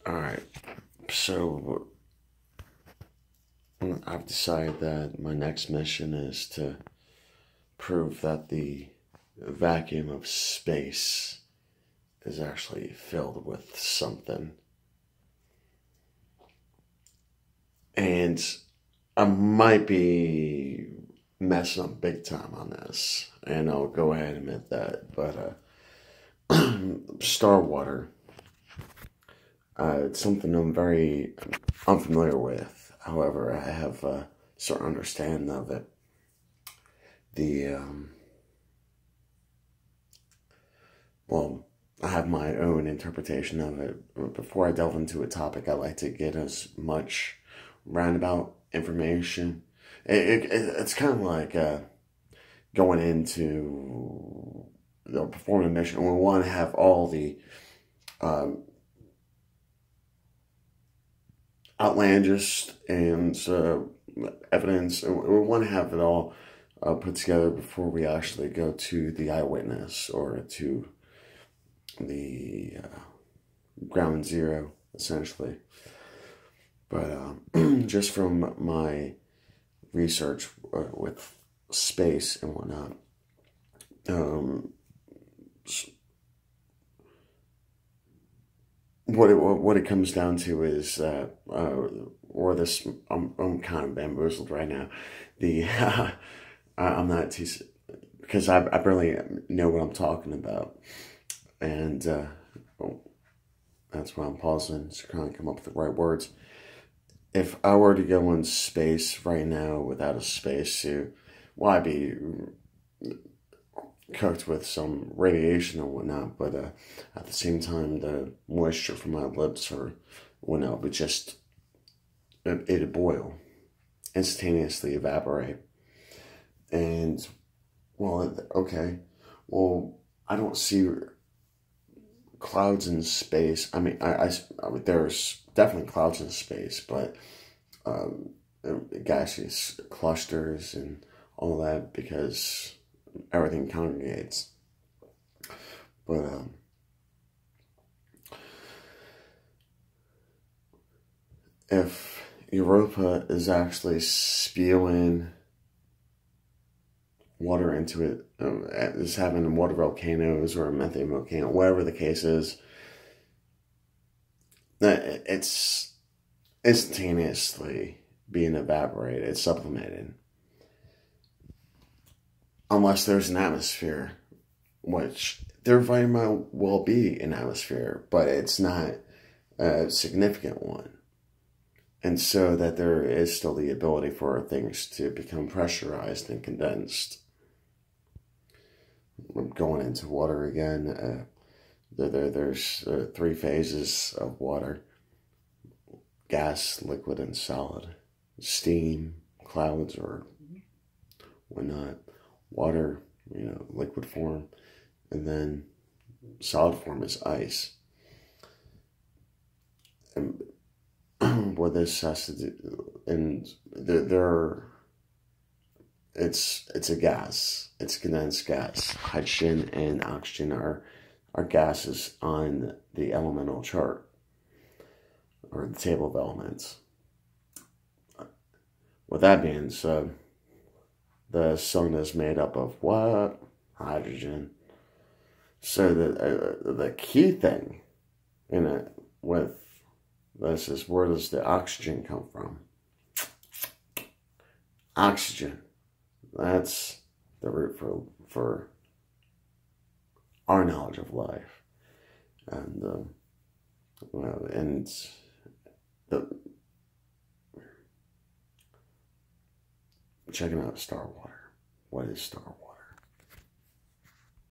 Alright, so I've decided that my next mission is to prove that the vacuum of space is actually filled with something. And I might be messing up big time on this, and I'll go ahead and admit that. But Star Water, it's something I'm very unfamiliar with. However, I have a certain understanding of it. The well, I have my own interpretation of it. Before I delve into a topic, I like to get as much roundabout information. It's kind of like going into performing a mission. We want to have all the um, outlandish and evidence. We want to have it all put together before we actually go to the eyewitness or to the ground zero, essentially. But just from my research with space and whatnot, um, what it comes down to is that, or this, I'm kind of bamboozled right now. The I'm not too, because I barely know what I'm talking about, and oh, that's why I'm pausing to kind of come up with the right words. If I were to go in space right now without a spacesuit, well, I'd be cooked with some radiation and whatnot, but at the same time, the moisture from my lips or whatnot would just, it'd boil, instantaneously evaporate. And, well, okay, well, I don't see clouds in space. I mean, there's definitely clouds in space, but um, gaseous clusters and all that because everything congregates. But if Europa is actually spewing water into it, is having water volcanoes or a methane volcano, whatever the case is, it's instantaneously being evaporated, it's sublimated. Unless there's an atmosphere, which there very well be an atmosphere, but it's not a significant one. And so that there is still the ability for things to become pressurized and condensed. We're going into water again. There's three phases of water: gas, liquid, and solid. Steam, clouds, or whatnot. Water, liquid form. And then solid form is ice. And what this has to do, and it's a gas. It's condensed gas. Hydrogen and oxygen are gases on the elemental chart or the table of elements. With that being said, the sun is made up of what? Hydrogen. So the key thing in it with this is, where does the oxygen come from? Oxygen. That's the root for our knowledge of life, and and the checking out Star Water. What is Star Water?